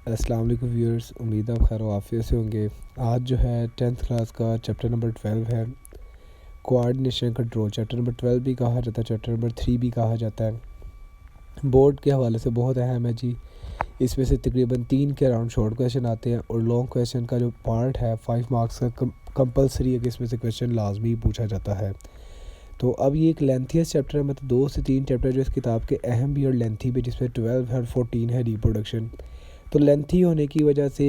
अस्सलाम वालेकुम व्यूअर्स, उम्मीद है आप खैर आफियत से होंगे। आज जो है 10th क्लास का चैप्टर नंबर 12 है, कोऑर्डिनेशन कंट्रोल। चैप्टर नंबर 12 भी कहा जाता है, चैप्टर नंबर 3 भी कहा जाता है। बोर्ड के हवाले से बहुत अहम है जी। इसमें से तकरीबन 3 के अराउंड शॉर्ट क्वेश्चन आते हैं और लॉन्ग क्वेश्चन का जो पार्ट है 5 मार्क्स का कंपलसरी है कि इसमें से क्वेश्चन लाजमी पूछा जाता है। तो अब ये एक लेंथीस्ट चैप्टर है, मतलब 2 से 3 चैप्टर जो इस किताब के अहम भी और लेंथी भी, जिसमें 12 है और 14 है रिप्रोडक्शन। तो लेंथी होने की वजह से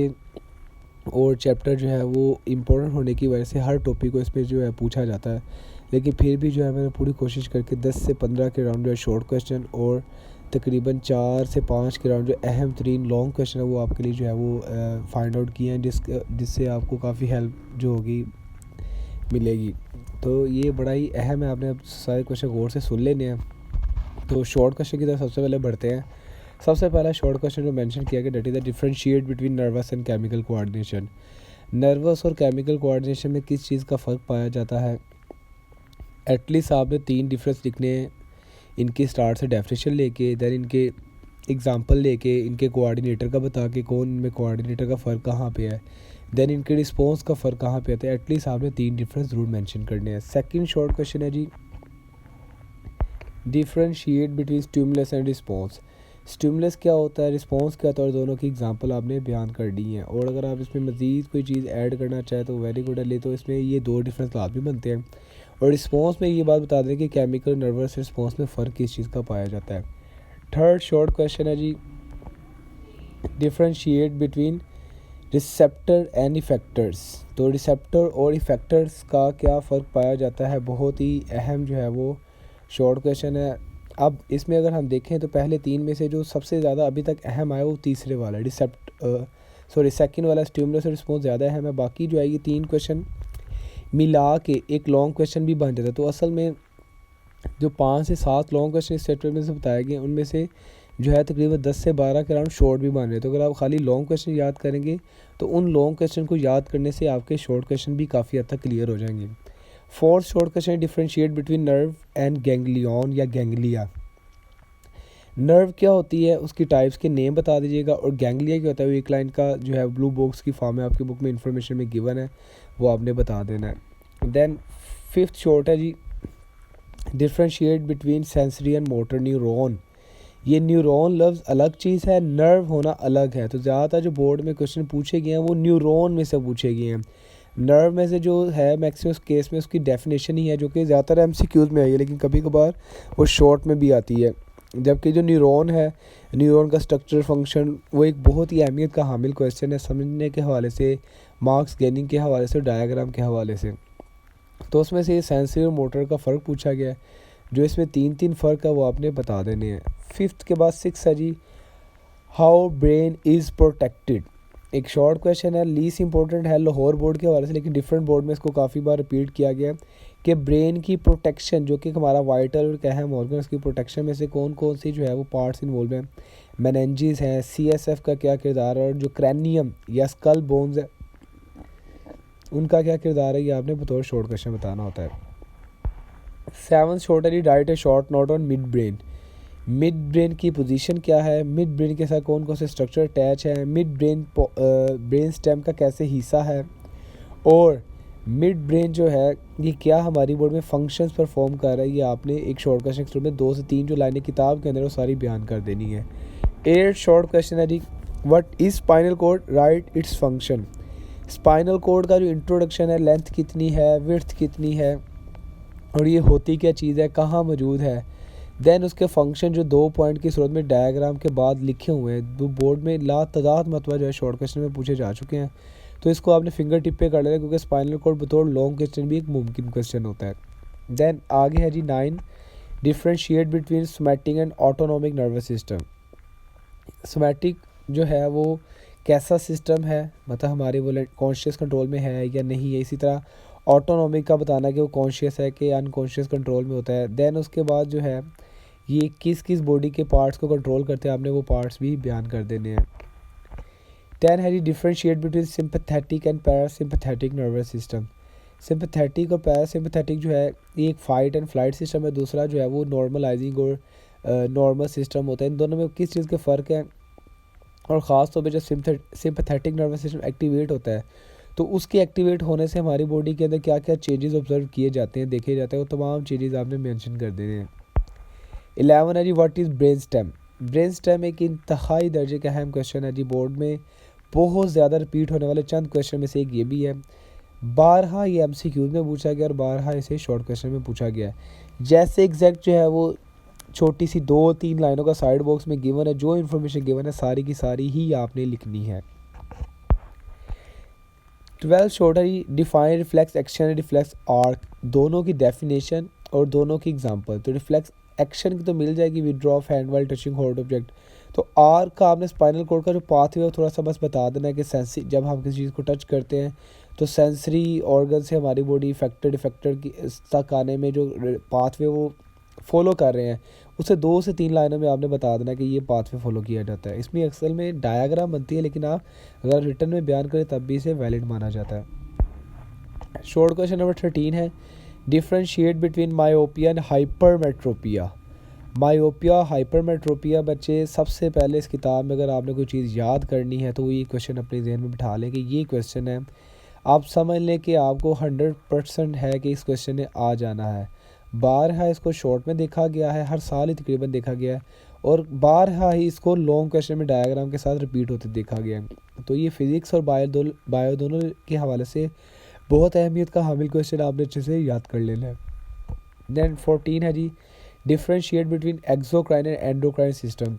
और चैप्टर जो है वो इम्पोर्टेंट होने की वजह से हर टॉपिक को इसमें जो है पूछा जाता है, लेकिन फिर भी जो है मैंने पूरी कोशिश करके 10 से 15 के राउंड जो है शॉर्ट क्वेश्चन और तकरीबन 4 से 5 के राउंड जो अहम तरीन लॉन्ग क्वेश्चन है वो आपके लिए जो है वो फाइंड आउट किए हैं, जिससे आपको काफ़ी हेल्प जो होगी मिलेगी। तो ये बड़ा ही अहम है, आपने सारे क्वेश्चन गौर से सुन लेने हैं। तो शॉर्ट क्वेश्चन की तरफ सबसे पहले बढ़ते हैं। सबसे पहला शॉर्ट क्वेश्चन जो मेंशन किया गया, that is the differentiate between nervous and chemical coordination. Nervous और केमिकल कोऑर्डिनेशन में किस चीज़ का फ़र्क पाया जाता है। एटलीस्ट आपने 3 डिफरेंस लिखने हैं, इनकी स्टार्ट से डेफिनेशन लेके, देन इनके एग्जांपल लेके, इनके कोऑर्डिनेटर का बता के कौन में कोऑर्डिनेटर का फ़र्क कहाँ पे है, देन इनके रिस्पॉन्स का फ़र्क कहाँ पे आता है। एटलीस्ट आपने 3 डिफरेंस ज़रूर मेंशन करने हैं। सेकंड शॉर्ट क्वेश्चन है जी, differentiate between stimulus and response. Stimulus क्या होता है, रिस्पॉन्स क्या होता है, और दोनों की एग्जांपल आपने बयान कर दी है। और अगर आप इसमें मज़ीद कोई चीज़ ऐड करना चाहें तो वेरी गुड है, तो इसमें ये 2 डिफरेंस लाजमी बनते हैं। और रिस्पॉन्स में ये बात बता दें कि केमिकल नर्वस रिस्पॉन्स में फ़र्क किस चीज़ का पाया जाता है। थर्ड शॉर्ट क्वेश्चन है जी, differentiate between receptor and effectors. तो रिसेप्टर और इफेक्टर्स का क्या फ़र्क पाया जाता है, बहुत ही अहम जो है वो शॉर्ट क्वेश्चन है। अब इसमें अगर हम देखें तो पहले 3 में से जो सबसे ज़्यादा अभी तक अहम आया वो तीसरे वाला सेकंड वाला स्टिमुलस और रिस्पॉन्स ज़्यादा अहम है। बाकी जो है ये 3 क्वेश्चन मिला के एक लॉन्ग क्वेश्चन भी बन जाता है। तो असल में जो 5 से 7 लॉन्ग क्वेश्चन इस चैप्टर में से बताए गए, उनमें से जो है तकरीबन 10 से 12 के अराउंड शॉर्ट भी बन रहे हैं। तो अगर आप खाली लॉन्ग क्वेश्चन याद करेंगे तो उन लॉन्ग क्वेश्चन को याद करने से आपके शॉर्ट क्वेश्चन भी काफ़ी हद तक क्लियर हो जाएंगे। Fourth short question, differentiate between nerve and ganglion या गैंग्लिया। नर्व क्या होती है, उसकी टाइप्स के नेम बता दीजिएगा, और गैंग्लिया क्या होता है, वीक लाइन का जो है ब्लू बॉक्स की फॉर्म है, आपकी बुक में इंफॉर्मेशन में गिवन है, वो आपने बता देना है। देन फिफ्थ शॉर्ट है जी, differentiate between sensory and motor neuron. ये न्यूरॉन लफ्ज़ अलग चीज़ है, नर्व होना अलग है। तो ज़्यादातर जो बोर्ड में क्वेश्चन पूछे गए हैं वो न्यूरॉन में से पूछे गए हैं। नर्व में से जो है मैक्सिमम केस में उसकी डेफिनेशन ही है, जो कि ज़्यादातर एमसीक्यूज़ में आई है, लेकिन कभी कभार वो शॉर्ट में भी आती है। जबकि जो न्यूरॉन है, न्यूरॉन का स्ट्रक्चर फंक्शन, वो एक बहुत ही अहमियत का हामिल क्वेश्चन है, समझने के हवाले से, मार्क्स गेनिंग के हवाले से, डायग्राम के हवाले से। तो उसमें से ये सेंसरी और मोटर का फ़र्क पूछा गया है, जो इसमें 3 फ़र्क है वो आपने बता देने हैं। फिफ्थ के बाद 6 है जी, हाउ ब्रेन इज़ प्रोटेक्टेड। एक शॉर्ट क्वेश्चन है, लीस्ट इंपॉर्टेंट है लाहौर बोर्ड के हवाले से, लेकिन डिफरेंट बोर्ड में इसको काफ़ी बार रिपीट किया गया कि ब्रेन की प्रोटेक्शन, जो कि हमारा वाइटल और अहम ऑर्गन, उसकी प्रोटेक्शन में से कौन कौन सी जो है वो पार्ट्स इन्वॉल्व हैं। मेनेंजीज हैं, सीएसएफ का क्या किरदार है, और जो क्रैनियम या स्कल बोन्स है उनका क्या किरदार है, ये आपने बतौर शॉर्ट क्वेश्चन बताना होता है। 7th शॉर्ट है जी, write a short note on mid brain. Mid brain की पोजीशन क्या है, मिड ब्रेन के साथ कौन कौन से स्ट्रक्चर अटैच है, मिड ब्रेन ब्रेन स्टेम का कैसे हिस्सा है, और मिड ब्रेन जो है ये क्या हमारी बोर्ड में फंक्शंस परफॉर्म कर रहा है, ये आपने एक शॉर्ट क्वेश्चन में 2 से 3 जो लाइनें किताब के अंदर वो सारी बयान कर देनी है। 8th शॉर्ट क्वेश्चन है जी, what is spinal cord, write its function. Spinal cord का जो इंट्रोडक्शन है, लेंथ कितनी है, विड्थ कितनी है, और ये होती क्या चीज़ है, कहाँ मौजूद है। देन उसके फंक्शन जो 2 पॉइंट की सूरत में डायग्राम के बाद लिखे हुए हैं, जो बोर्ड में लातादाद मतवा जो है शॉर्ट क्वेश्चन में पूछे जा चुके हैं। तो इसको आपने फिंगर टिप पे कर लेना, क्योंकि स्पाइनल कॉर्ड बतौर लॉन्ग क्वेश्चन भी एक मुमकिन क्वेश्चन होता है। देन आगे है जी 9, differentiate between somatic and autonomic nervous system. Somatic जो है वो कैसा सिस्टम है, मतलब हमारे वो कॉन्शियस कंट्रोल में है या नहीं है। इसी तरह ऑटोनॉमिक का बताना कि वो कॉन्शियस है कि अनकॉन्शियस कंट्रोल में होता है। देन उसके बाद जो है ये किस किस बॉडी के पार्ट्स को कंट्रोल करते हैं, आपने वो पार्ट्स भी बयान कर देने हैं। 10 है जी, differentiate between sympathetic and parasympathetic nervous system. Sympathetic और पैरासिम्पैथेटिक जो है ये एक फाइट एंड फ्लाइट सिस्टम है, दूसरा जो है वो नॉर्मलाइजिंग और नॉर्मल सिस्टम होता है। इन दोनों में किस चीज़ के फ़र्क है, और ख़ास तौर पे जब सिंपैथेटिक नर्वस सिस्टम एक्टिवेट होता है तो उसके एक्टिवेट होने से हमारी बॉडी के अंदर क्या क्या चेंजेस ऑब्जर्व किए जाते हैं, देखे जाते हैं, वो तमाम चीज़ें आपने मेंशन कर देने हैं। 11 है जी, what is brain stem. Brain stem एक इंतहाई दर्जे का अहम क्वेश्चन है जी, बोर्ड में बहुत ज़्यादा रिपीट होने वाले चंद क्वेश्चन में से एक ये भी है। बारहा ये MCQ में पूछा गया और बारहा इसे शॉर्ट क्वेश्चन में पूछा गया है। जैसे एग्जैक्ट जो है वो छोटी सी 2-3 लाइनों का साइड बॉक्स में गिवन है, जो इन्फॉर्मेशन गिवन है सारी की सारी ही आपने लिखनी है। 12 शॉर्ट है जी, define reflex action and reflex arc, दोनों की डेफिनेशन और दोनों की एग्जांपल। तो रिफ्लेक्स एक्शन की तो मिल जाएगी, withdraw of hand while touching hot object. तो आर्क का आपने स्पाइनल कॉर्ड का जो पाथ है वो थोड़ा सा बस बता देना है कि जब हम किसी चीज़ को टच करते हैं तो सेंसरी ऑर्गन से हमारी बॉडी इफेक्टेड की तक आने में जो पाथवे वो फॉलो कर रहे हैं, उसे 2 से 3 लाइनों में आपने बता देना कि ये पाथवे फॉलो किया जाता है। इसमें अक्सर में डायग्राम बनती है, लेकिन आप अगर रिटर्न में बयान करें तब भी इसे वैलिड माना जाता है। शॉर्ट क्वेश्चन नंबर 13 है, differentiate between myopia and hypermetropia. Myopia hypermetropia बच्चे सबसे पहले इस किताब में अगर आपने कोई चीज़ याद करनी है तो ये क्वेश्चन अपने जहन में बिठा लें कि ये क्वेश्चन है, आप समझ लें कि आपको 100% है कि इस क्वेश्चन ने आ जाना है। बारहा इसको शॉर्ट में देखा गया है, हर साल ही तकरीबन देखा गया है, और बारहा ही इसको लॉन्ग क्वेश्चन में डायग्राम के साथ रिपीट होते देखा गया है। तो ये फिज़िक्स और बायो दोनों के हवाले से बहुत अहमियत का हामिल क्वेश्चन आपने अच्छे से याद कर लेना है। देन 14 है जी, differentiate between exocrine and endocrine system.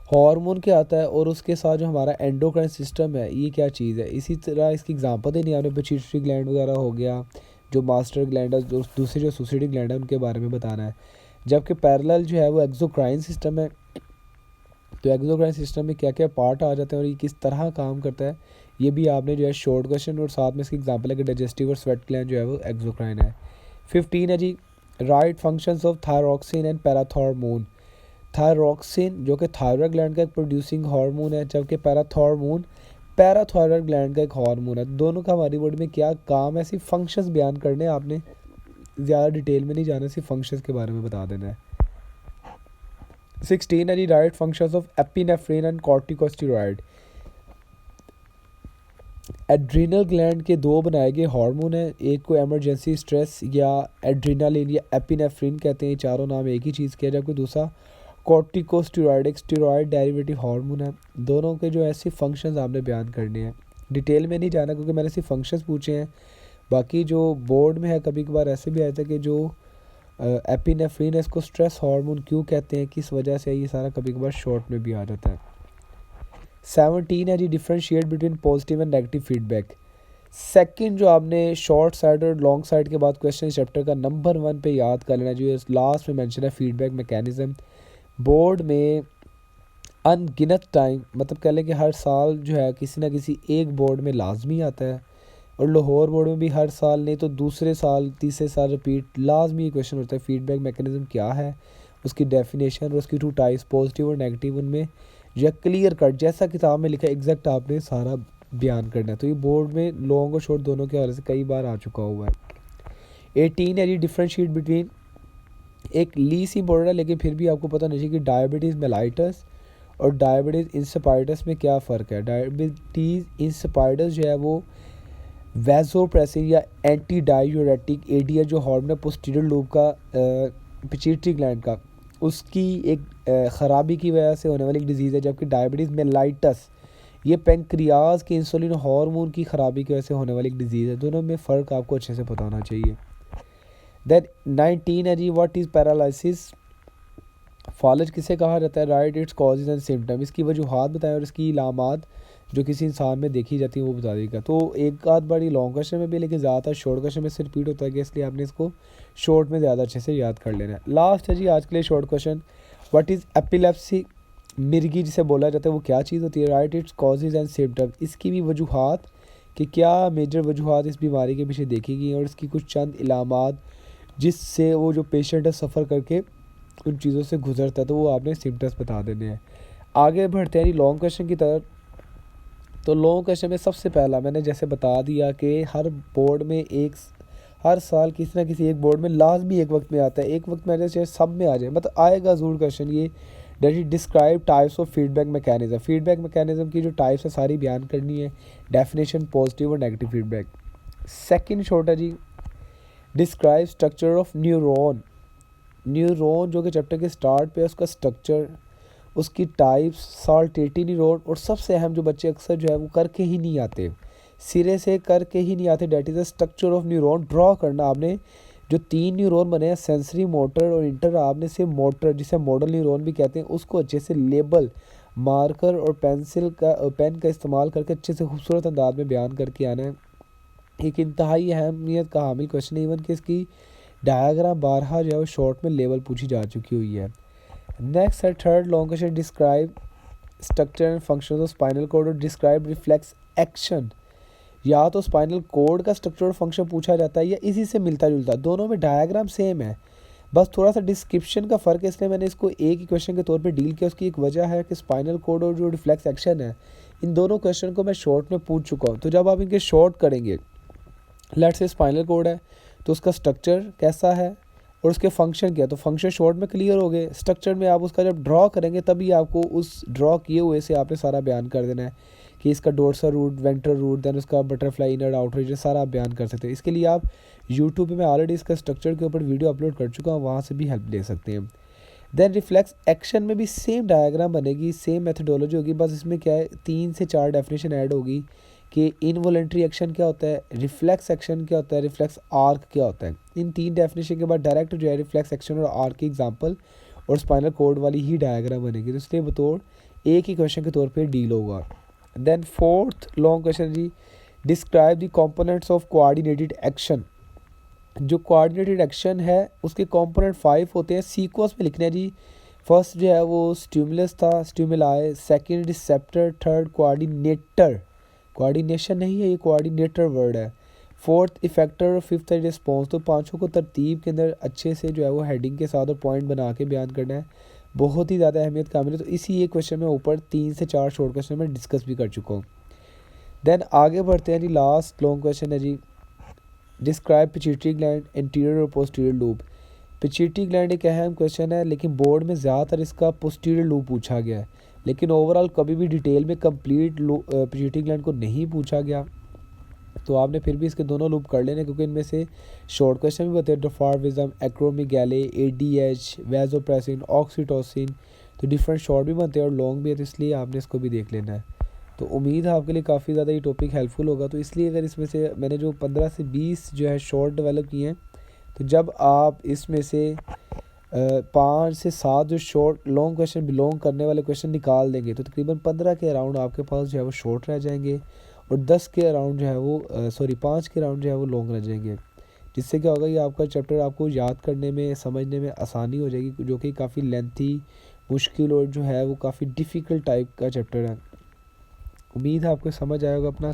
Hormone क्या आता है और उसके साथ जो हमारा एंडोक्राइन सिस्टम है ये क्या चीज़ है। इसी तरह इसकी एग्जांपल देनी है आपने, पिट्यूटरी ग्लैंड वगैरह हो गया, जो मास्टर ग्लैंड है, जो दूसरे जो सुसाइडी ग्लैंड है उनके बारे में बताना है। जबकि पैरेलल जो है वो एक्सोक्राइन सिस्टम है। तो एक्सोक्राइन सिस्टम में क्या क्या पार्ट आ जाते हैं और ये किस तरह काम करता है, ये भी आपने जो है शॉर्ट क्वेश्चन और साथ में इसकी एग्जांपल है कि डाइजेस्टिव और स्वेट ग्लैंड जो है वो एक्सोक्राइन है। 15 है जी, write functions of thyroxine and parathormone. Thyroxine जो कि थायरॉयड ग्लैंड का एक प्रोड्यूसिंग हार्मोन है, जबकि पैराथॉर्मोन पैराथायरॉयड ग्लैंड का एक हार्मोन है। दोनों का हमारी बॉडी में क्या काम है, सिर्फ फंक्शंस बयान करने हैं, आपने ज़्यादा डिटेल में नहीं जाना, सिर्फ फंक्शंस के बारे में बता देना है। 16 है जी, write functions of epinephrine and corticosteroid. Adrenal gland के 2 बनाए गए हार्मोन हैं, एक को इमरजेंसी स्ट्रेस या एड्रीनालिन या एपिनेफ्रिन कहते हैं, चारों नाम एक ही चीज़ के हैं, जबकि दूसरा कॉर्टिकोस्टेरॉइड एक स्टेरॉइड डेरिवेटिव हार्मोन है। दोनों के जो ऐसे फंक्शंस आपने बयान करने हैं, डिटेल में नहीं जाना क्योंकि मैंने सिर्फ फंक्शंस पूछे हैं। बाकी जो बोर्ड में है कभी कभार ऐसे भी आया था कि जो एपिनेफ्रिन है इसको स्ट्रेस हार्मोन क्यों कहते हैं, किस वजह से, ये सारा कभी कभार शॉर्ट में भी आ जाता है। 17 है जी, differentiate between positive and negative feedback. Second जो आपने शॉर्ट साइड और लॉन्ग साइड के बाद क्वेश्चन चैप्टर का नंबर 1 पे याद कर लेना, जो लास्ट में मेंशन है फीडबैक मैकेनिज्म। बोर्ड में अनगिनत टाइम, मतलब कह लें कि हर साल जो है किसी ना किसी एक बोर्ड में लाजमी आता है, और लाहौर बोर्ड में भी हर साल नहीं तो दूसरे साल तीसरे साल रिपीट लाजमी क्वेश्चन होता है, फीडबैक मैकेनिज्म क्या है, उसकी डेफिनेशन और उसकी 2 टाइप्स पॉजिटिव और नेगेटिव, उनमें जो क्लियर कट जैसा किताब में लिखा है एग्जैक्ट आपने सारा बयान करना है। तो ये बोर्ड में लॉन्ग और शॉर्ट दोनों के हवाले से कई बार आ चुका हुआ है। 18 है जी, डिफ्रेंशिएट बिटवीन, एक लीस्ट इंपॉर्टेंट है लेकिन फिर भी आपको पता नहीं चाहिए कि डायबिटीज़ मेलाइटस और डायबिटीज़ इंसपाइटस में क्या फ़र्क है। डायबिटीज़ इंसपाइटस जो है वो वैसोप्रेसिन या एंटी डायूरेटिक एडीएच जो हार्मोन पोस्टीरियर लूप का पिट्यूटरी ग्लैंड का, उसकी एक ख़राबी की वजह से होने वाली एक डिजीज़ है, जबकि डायबिटीज़ मेलाइटस ये पेंक्रियाज के इंसुलिन हार्मोन की ख़राबी की वजह से होने वाली एक डिजीज़ है। दोनों में फ़र्क आपको अच्छे से पता होना चाहिए। देन 19 है जी, व्हाट इज़ पैरालिसिस। फालज किसे कहा जाता है, right its causes and symptom, इसकी वजूहात बताएं और इसकी इलामात जो किसी इंसान में देखी जाती है वो बता देगा। तो एक आध बड़ी लॉन्ग क्वेश्चन में भी, लेकिन ज़्यादातर शॉर्ट क्वेश्चन में से रिपीट होता है कि इसलिए आपने इसको शॉर्ट में ज़्यादा अच्छे से याद कर लेना है। लास्ट है जी आज के लिए short question, what is epilepsy. मिर्गी जिसे बोला जाता है वो क्या चीज़ होती है, right its causes and symptom, इसकी भी वजूहात कि क्या मेजर वजूहात इस बीमारी के पीछे देखी गई और इसकी कुछ चंद इलामात जिससे वो जो पेशेंट है सफ़र करके उन चीज़ों से गुजरता है, तो वो आपने सिम्टम्स बता देने हैं। आगे बढ़ते हैं लॉन्ग क्वेश्चन की तरफ। तो लॉन्ग क्वेश्चन में सबसे पहला मैंने जैसे बता दिया कि हर साल किसी ना किसी एक बोर्ड में लाजमी एक वक्त में आता है, एक वक्त में चाहे सब में आ जाए, मतलब आएगा ज़रूर क्वेश्चन ये that is describe types of feedback mechanism. Feedback mechanism की जो टाइप्स है सारी बयान करनी है, डेफिनेशन पॉजिटिव और नेगेटिव फीडबैक। सेकंड शॉर्ट है जी, describe structure of neuron. Neuron जो कि चैप्टर के स्टार्ट पे है, उसका स्ट्रक्चर, उसकी टाइप्स, साल्टेटिव न्यूरॉन, और सबसे अहम जो बच्चे अक्सर जो है वो करके ही नहीं आते, सिरे से करके ही नहीं आते, that is the structure of neuron. Draw करना आपने, जो 3 न्यूरॉन बने हैं, सेंसरी, मोटर और इंटर, आपने से मोटर जिसे मॉडल न्यूरॉन भी कहते हैं उसको अच्छे से लेबल, मार्कर और पेन का इस्तेमाल करके अच्छे से खूबसूरत अंदाज में बयान करके आना है। एक इंतहाई अहमियत का हामिल क्वेश्चन है, इवन कि इसकी डायग्राम बारहा जो है वो शॉर्ट में लेवल पूछी जा चुकी हुई है। नेक्स्ट है third long question, describe structure and function of spinal cord और डिस्क्राइब रिफ्लेक्स एक्शन। या तो स्पाइनल कॉर्ड का स्ट्रक्चर और फंक्शन पूछा जाता है या इसी से मिलता जुलता, दोनों में डायग्राम सेम है, बस थोड़ा सा डिस्क्रिप्शन का फ़र्क है, इसलिए मैंने इसको एक ही क्वेश्चन के तौर पे डील किया। उसकी एक वजह है कि स्पाइनल कॉर्ड और जो रिफ्लेक्स एक्शन है, इन दोनों क्वेश्चन को मैं शॉर्ट में पूछ चुका हूँ। तो जब आप इनके शॉर्ट करेंगे, लेट्स से स्पाइनल कॉर्ड है तो उसका स्ट्रक्चर कैसा है और उसके फंक्शन क्या है, तो फंक्शन शॉर्ट में क्लियर हो गए। स्ट्रक्चर में आप उसका जब ड्रॉ करेंगे तभी आपको उस ड्रॉ किए हुए से आपने सारा बयान कर देना है कि इसका dorsal root, ventral root, then उसका बटरफ्लाई, इनर, आउटर रीजन, सारा आप बयान कर सकते हैं। इसके लिए आप यूट्यूब पे मैं ऑलरेडी इसका स्ट्रक्चर के ऊपर वीडियो अपलोड कर चुका हूँ, वहाँ से भी हेल्प ले सकते हैं। देन रिफ्लेक्स एक्शन में भी सेम डायग्राम बनेगी, सेम मेथडोलॉजी होगी, बस इसमें क्या है 3 से 4 डेफिनेशन ऐड होगी कि इनवॉलंटरी एक्शन क्या होता है, रिफ्लेक्स एक्शन क्या होता है, रिफ्लेक्स आर्क क्या होता है। इन 3 डेफिनेशन के बाद डायरेक्ट जो है रिफ्लेक्स एक्शन और आर्क की एग्जांपल और स्पाइनल कॉर्ड वाली ही डायग्राम बनेगी, तो इसलिए बतौर एक ही क्वेश्चन के तौर पे डील होगा। देन फोर्थ लॉन्ग क्वेश्चन जी, describe the components of coordinated action. जो कोऑर्डिनेटेड एक्शन है उसके कंपोनेंट 5 होते हैं, सीक्वेंस में लिखना है जी। फर्स्ट जो है वो स्टिमुलस था, stimuli, second receptor, third coordinator, coordination नहीं है ये, कोऑर्डिनेटर वर्ड है, फोर्थ इफेक्टर और फिफ्थ है रिस्पॉन्स। तो पांचों को तरतीब के अंदर अच्छे से जो है वो हेडिंग के साथ और पॉइंट बना के बयान करना है, बहुत ही ज़्यादा अहमियत का हामिल है। तो इसी एक क्वेश्चन में ऊपर 3 से 4 शॉर्ट क्वेश्चन में डिस्कस भी कर चुका हूँ। देन आगे बढ़ते हैं जी, लास्ट लॉन्ग क्वेश्चन है जी, डिस्क्राइब पिट्यूटरी ग्लैंड, एंटीरियर और पोस्टीरियर लूप। पिट्यूटरी ग्लैंड एक अहम क्वेश्चन है, लेकिन बोर्ड में ज़्यादातर इसका पोस्टीरियर लूप पूछा गया है, लेकिन ओवरऑल कभी भी डिटेल में कंप्लीट पिट्यूटरी ग्लैंड को नहीं पूछा गया। तो आपने फिर भी इसके दोनों लूप कर लेने, क्योंकि इनमें से शॉर्ट क्वेश्चन भी बताए, डोफार्विज्म, एक्रोमेगाले, एडीएच, वैसोप्रेसिन, ऑक्सीटोसिन, तो डिफरेंट शॉर्ट भी बनते हैं और लॉन्ग भी है, तो इसलिए आपने इसको भी देख लेना है। तो उम्मीद है आपके लिए काफ़ी ज़्यादा ये टॉपिक हेल्पफुल होगा। तो इसलिए अगर इसमें से मैंने जो 15 से 20 जो है शॉर्ट डेवलप किए हैं, तो जब आप इसमें से 5 से 7 जो शॉर्ट लॉन्ग क्वेश्चन बिलोंग करने वाले क्वेश्चन निकाल देंगे, तो तकरीबन 15 के अराउंड आपके पास जो है वो शॉर्ट रह जाएंगे और 10 के अराउंड जो है वो 5 के अराउंड जो है वो लॉन्ग रह जाएंगे। जिससे क्या होगा, ये आपका चैप्टर आपको याद करने में, समझने में आसानी हो जाएगी, जो कि काफ़ी लेंथी, मुश्किल और जो है वो काफ़ी डिफ़िकल्ट टाइप का चैप्टर है। उम्मीद है आपको समझ आएगा। अपना